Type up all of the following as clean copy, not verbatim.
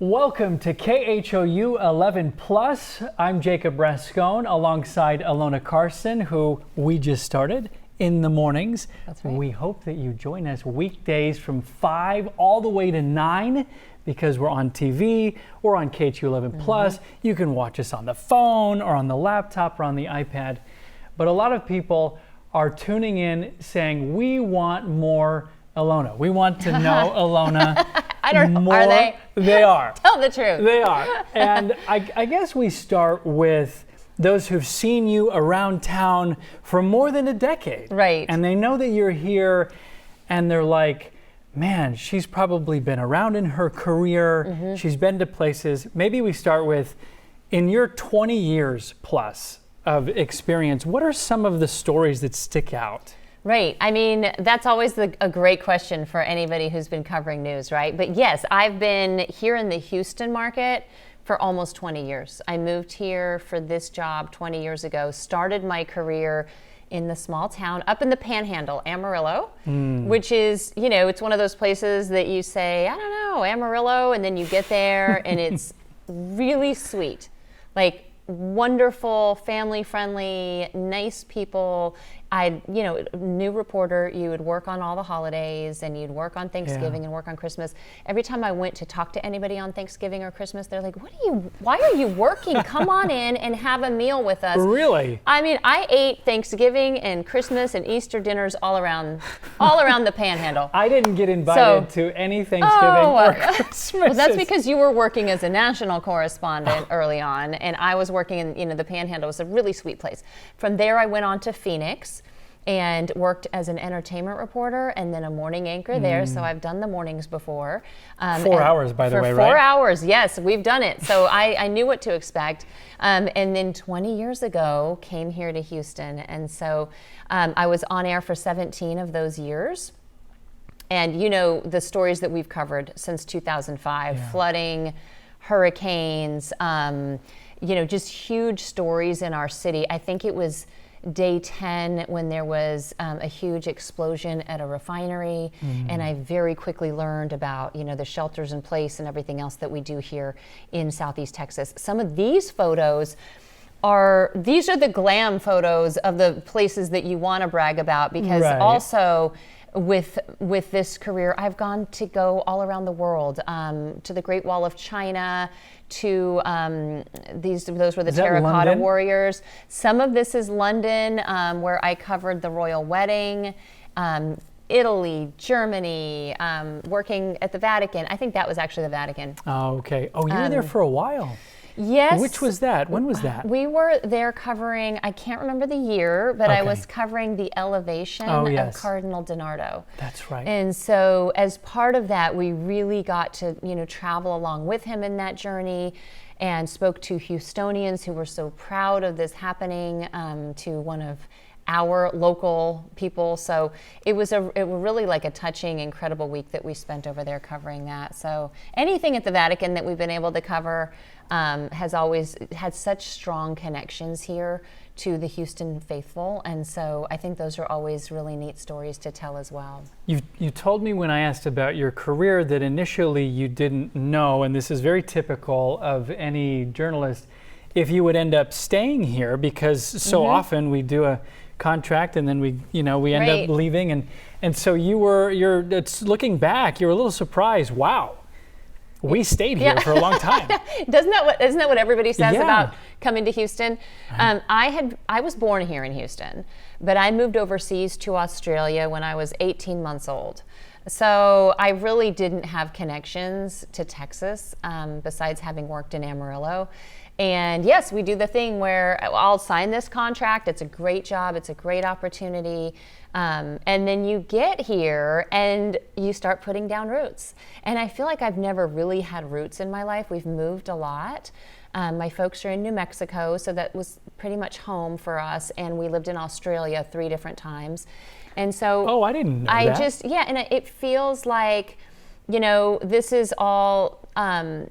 Welcome to KHOU 11 Plus. I'm Jacob Rascone alongside Ilona Carson, who we just started in the mornings. That's right. We hope that you join us weekdays from 5 all the way to 9 because we're on TV or on KHOU 11 Plus. You can watch us on the phone or on the laptop or on the iPad. But a lot of people are tuning in saying, we want more Ilona. We want to know Ilona. I don't know. More. Are they? They are. Tell the truth. They are. And I guess we start with those who've seen you around town for more than a decade. Right. And they know that you're here and they're like, man, she's probably been around in her career. She's been to places. Maybe we start with, in your 20 years plus of experience, what are some of the stories that stick out? Right. I mean, that's always a great question for anybody who's been covering news, right? But yes, I've been here in the Houston market for almost 20 years. I moved here for this job 20 years ago, started my career in the small town up in the Panhandle, Amarillo, which is, you know, it's one of those places that you say, I don't know, Amarillo, and then you get there and it's really sweet. Like, wonderful, family friendly, nice people. New reporter, you would work on all the holidays and you'd work on Thanksgiving and work on Christmas. Every time I went to talk to anybody on Thanksgiving or Christmas, they're like, why are you working? Come on in and have a meal with us. Really? I mean, I ate Thanksgiving and Christmas and Easter dinners all around the Panhandle. I didn't get invited to any Thanksgiving or Christmas. Well, that's because you were working as a national correspondent early on, and I was working in the Panhandle. It was a really sweet place. From there, I went on to Phoenix and worked as an entertainment reporter and then a morning anchor there. So I've done the mornings before. 4 hours, by the way, right? 4 hours, yes, we've done it. So I knew what to expect. And then 20 years ago, came here to Houston. And so I was on air for 17 of those years. And you know, the stories that we've covered since 2005, flooding, hurricanes, just huge stories in our city. I think it was day 10 when there was a huge explosion at a refinery, and I very quickly learned about the shelters in place and everything else that we do here in Southeast Texas. Some of these photos are the glam photos of the places that you want to brag about, because also with this career, I've go all around the world, to the Great Wall of China, to those were the terracotta warriors. Some of this is London, where I covered the royal wedding, Italy, Germany, working at the Vatican. I think that was actually the Vatican. Oh, okay. Oh, you were there for a while. Yes. Which was that? When was that? We were there covering, I can't remember the year, but I was covering the elevation of Cardinal DiNardo. That's right. And so as part of that, we really got to, travel along with him in that journey and spoke to Houstonians who were so proud of this happening, to one of our local people. So it was really like a touching, incredible week that we spent over there covering that. So anything at the Vatican that we've been able to cover has always had such strong connections here to the Houston faithful. And so I think those are always really neat stories to tell as well. You told me when I asked about your career that initially you didn't know, and this is very typical of any journalist, if you would end up staying here, because so often we do a contract and then we end up leaving, and so it's looking back, you're a little surprised. Wow, we stayed here for a long time. Isn't that what everybody says about coming to Houston? I was born here in Houston, but I moved overseas to Australia when I was 18 months old. So I really didn't have connections to Texas, besides having worked in Amarillo. And yes, we do the thing where I'll sign this contract. It's a great job. It's a great opportunity. And then you get here and you start putting down roots. And I feel like I've never really had roots in my life. We've moved a lot. My folks are in New Mexico, so that was pretty much home for us. And we lived in Australia 3 different times. And so I didn't know that. And it feels like, this is all, kind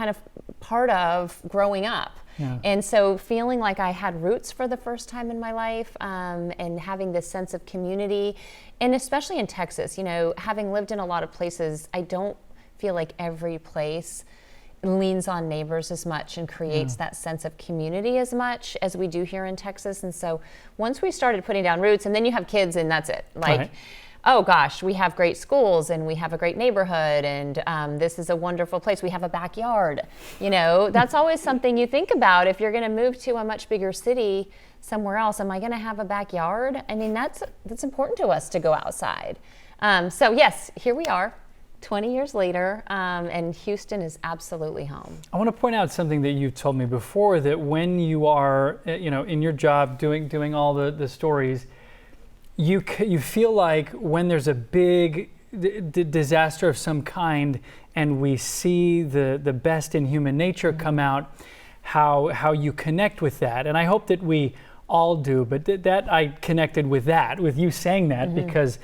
of part of growing up. Yeah. And so feeling like I had roots for the first time in my life, and having this sense of community, and especially in Texas, having lived in a lot of places, I don't feel like every place leans on neighbors as much and creates that sense of community as much as we do here in Texas. And so once we started putting down roots, and then you have kids and that's it. Like, Right. oh gosh, we have great schools and we have a great neighborhood and this is a wonderful place. We have a backyard. You know, that's always something you think about if you're going to move to a much bigger city somewhere else. Am I going to have a backyard? I mean, that's important to us to go outside. So yes, here we are, 20 years later, and Houston is absolutely home. I want to point out something that you've told me before, that when you are, in your job doing all the stories, you feel like when there's a big disaster of some kind and we see the best in human nature come out, how you connect with that. And I hope that we all do, but that I connected with you saying that, because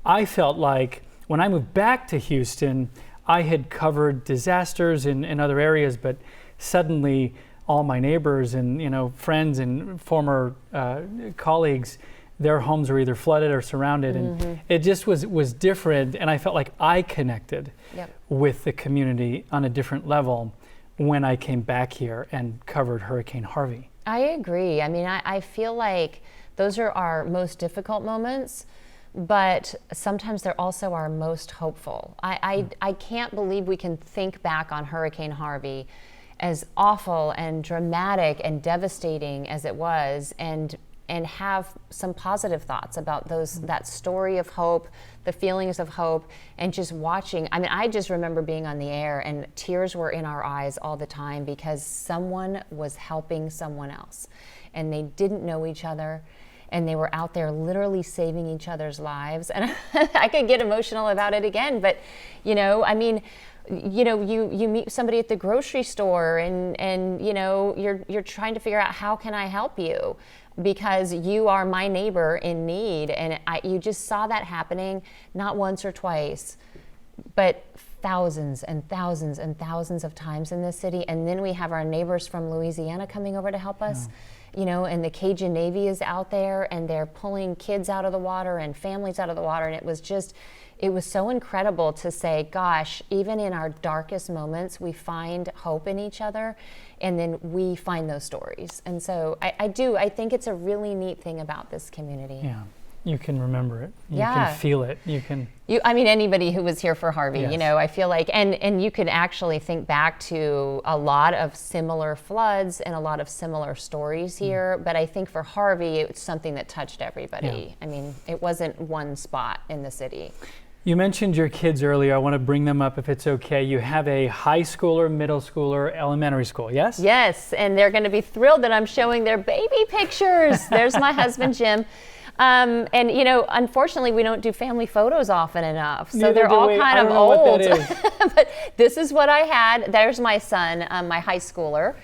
I felt like when I moved back to Houston, I had covered disasters in other areas, but suddenly all my neighbors and friends and former colleagues, their homes were either flooded or surrounded, and it just was different. And I felt like I connected with the community on a different level when I came back here and covered Hurricane Harvey. I agree. I mean, I feel like those are our most difficult moments, but sometimes they're also our most hopeful. I can't believe we can think back on Hurricane Harvey, as awful and dramatic and devastating as it was, and have some positive thoughts about that story of hope, the feelings of hope, and just watching. I mean, I just remember being on the air and tears were in our eyes all the time because someone was helping someone else and they didn't know each other and they were out there literally saving each other's lives. And I could get emotional about it again, but I mean, you meet somebody at the grocery store and you're trying to figure out, how can I help you? Because you are my neighbor in need. And you just saw that happening not once or twice, but thousands and thousands and thousands of times in this city. And then we have our neighbors from Louisiana coming over to help us. And the Cajun Navy is out there and they're pulling kids out of the water and families out of the water. And it was so incredible to say, gosh, even in our darkest moments, we find hope in each other, and then we find those stories. And so I think it's a really neat thing about this community. Yeah, you can remember it. You can feel it. I mean, anybody who was here for Harvey, Yes. I feel like, and you could actually think back to a lot of similar floods and a lot of similar stories here. But I think for Harvey, it's something that touched everybody. Yeah. I mean, it wasn't one spot in the city. You mentioned your kids earlier. I want to bring them up if it's okay. You have a high schooler, middle schooler, elementary school, yes? Yes, and they're going to be thrilled that I'm showing their baby pictures. There's my husband, Jim. And unfortunately, we don't do family photos often enough. So they're all kind of old. What that is. But this is what I had. There's my son, my high schooler.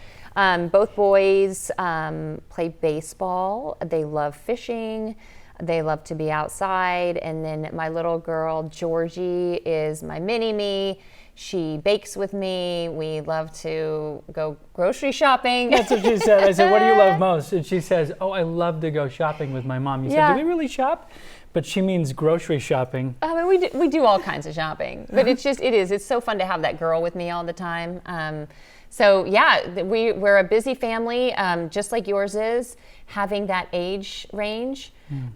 Both boys play baseball. They love fishing. They love to be outside. And then my little girl, Georgie, is my mini-me. She bakes with me. We love to go grocery shopping. That's what she said. I said, what do you love most? And she says, oh, I love to go shopping with my mom. You said, do we really shop? But she means grocery shopping. I mean, we do all kinds of shopping. But it's so fun to have that girl with me all the time. So yeah, we're a busy family, just like yours is, having that age range.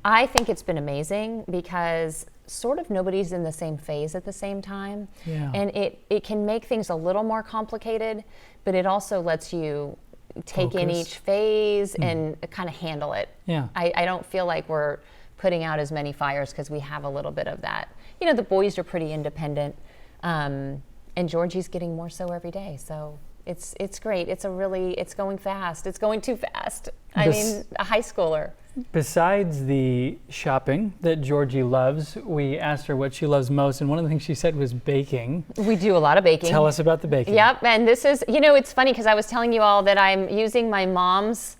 I think it's been amazing because sort of nobody's in the same phase at the same time. Yeah. And it can make things a little more complicated, but it also lets you take in each phase and kind of handle it. Yeah. I don't feel like we're putting out as many fires because we have a little bit of that. The boys are pretty independent, and Georgie's getting more so every day. So it's great. It's going fast. It's going too fast. I mean, a high schooler. Besides the shopping that Georgie loves, we asked her what she loves most, and one of the things she said was baking. We do a lot of baking. Tell us about the baking. Yep, and this is, it's funny because I was telling you all that I'm using my mom's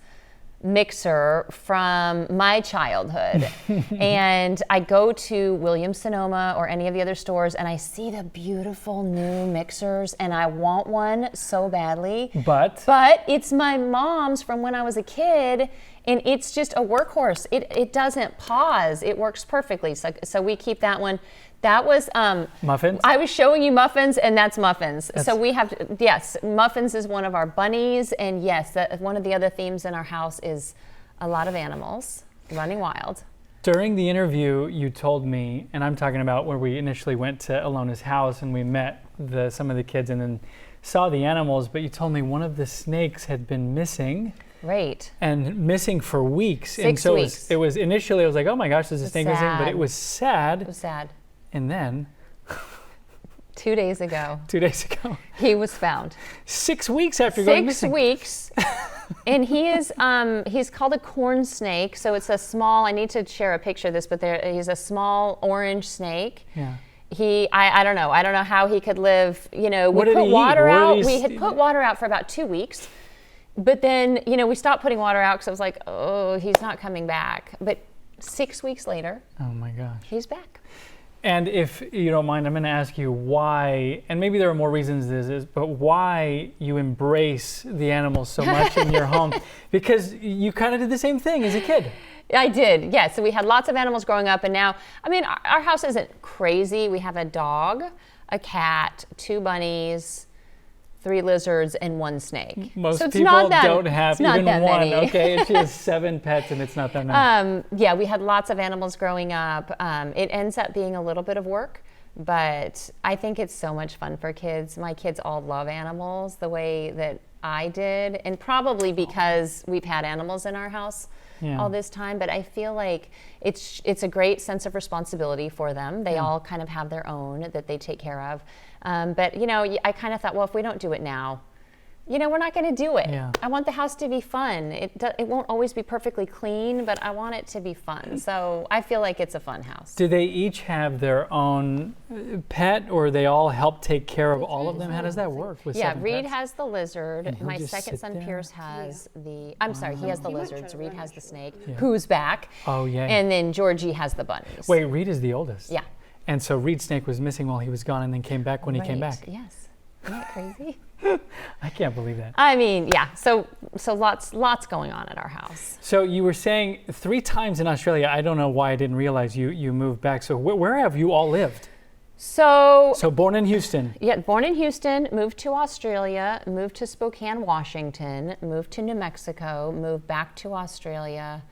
mixer from my childhood. And I go to Williams-Sonoma or any of the other stores and I see the beautiful new mixers and I want one so badly. But it's my mom's from when I was a kid and it's just a workhorse. It doesn't pause. It works perfectly. So we keep that one. That was Muffins? I was showing you muffins, and that's muffins. So we have, yes, muffins is one of our bunnies, and yes, one of the other themes in our house is a lot of animals running wild. During the interview, you told me, and I'm talking about where we initially went to Ilona's house and we met some of the kids and then saw the animals, but you told me one of the snakes had been missing. Right. And missing for weeks. 6 and so weeks. It was initially, I was like, oh my gosh, there's a snake missing, but sad. it was sad. It was sad. And then 2 days ago, 2 days ago, he was found. 6 weeks after going missing. 6 weeks. And he is, he's called a corn snake. So it's a small, I need to share a picture of this, but he's a small orange snake. Yeah. I don't know. I don't know how he could live, we put water out. We had put water out for about 2 weeks. But then, we stopped putting water out because I was like, oh, he's not coming back. But 6 weeks later, oh my gosh, he's back. And if you don't mind, I'm going to ask you why, and maybe there are more reasons this is, but why you embrace the animals so much in your home, because you kind of did the same thing as a kid. I did, yeah. So we had lots of animals growing up, and now, our house isn't crazy. We have a dog, a cat, 2 bunnies, 3 lizards, and 1 snake. Most so it's people not that, don't have even that one, many. okay? She has 7 pets and it's not that many. Yeah, we had lots of animals growing up. It ends up being a little bit of work, but I think it's so much fun for kids. My kids all love animals the way that I did, and probably because we've had animals in our house all this time, but I feel like it's a great sense of responsibility for them. They all kind of have their own that they take care of. But I kind of thought, well, if we don't do it now, we're not going to do it. Yeah. I want the house to be fun. It won't always be perfectly clean, but I want it to be fun. So I feel like it's a fun house. Do they each have their own pet, or they all help take care of all of them? How does that work with 7 Reed pets? has the lizard. And he'll My just second sit son, there? Pierce, has he has the lizards. Reed has the snake, Yeah. who's back. Oh, yay. And then Georgie has the bunnies. Wait, Reed is the oldest? Yeah. And so Reed's snake was missing while he was gone and then came back when he came back. Yes. Isn't that crazy? I can't believe that. Yeah. So lots going on at our house. So you were saying 3 times in Australia. I don't know why I didn't realize you moved back. So where have you all lived? So born in Houston. Yeah, born in Houston, moved to Australia, moved to Spokane, Washington, moved to New Mexico, moved back to Australia,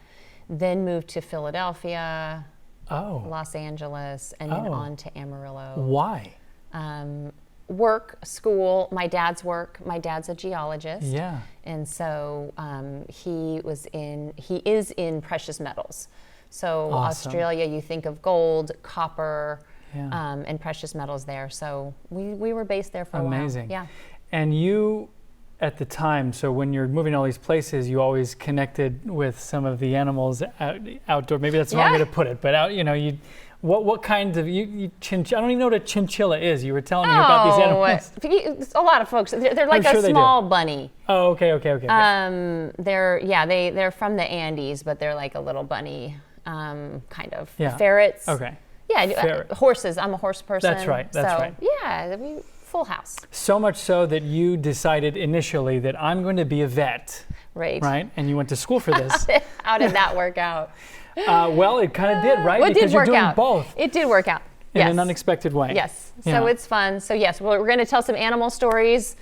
then moved to Philadelphia, Los Angeles, and then on to Amarillo. Why? Work, school, my dad's work. My dad's a geologist. Yeah. And so he is in precious metals. So Awesome. Australia, you think of gold, copper, Yeah. and precious metals there. So we were based there for a while. Amazing. Yeah. And you, at the time, so when you're moving all these places, you always connected with some of the animals outdoor. Maybe that's the wrong way to put it, but what kinds of I don't even know what a chinchilla is. You were telling me about these animals. A lot of folks. They're like sure a they small bunny. Oh, okay. They're from the Andes, but they're like a little bunny, kind of. Yeah. Ferrets. Okay. Yeah, horses. I'm a horse person. That's right. Right. Yeah, full house. So much so that you decided initially that I'm going to be a vet. Right. Right? And you went to school for this. How did that work out? Well, it kind of did, right? Well, it because did work you're doing out. both. It did work out. In Yes. an unexpected way. Yes. Yeah. So it's fun. So yes, we're going to tell some animal stories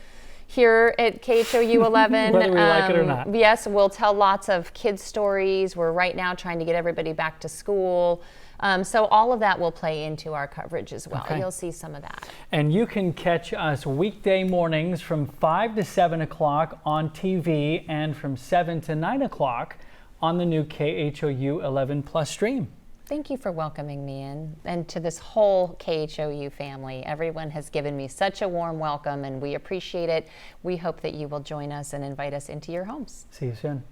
here at KHOU 11. Whether we like it or not. Yes, we'll tell lots of kids stories. We're right now trying to get everybody back to school. So all of that will play into our coverage as well. Okay. You'll see some of that. And you can catch us weekday mornings from 5 to 7 o'clock on TV and from 7 to 9 o'clock on the new KHOU 11 Plus stream. Thank you for welcoming me in, and to this whole KHOU family. Everyone has given me such a warm welcome, and we appreciate it. We hope that you will join us and invite us into your homes. See you soon.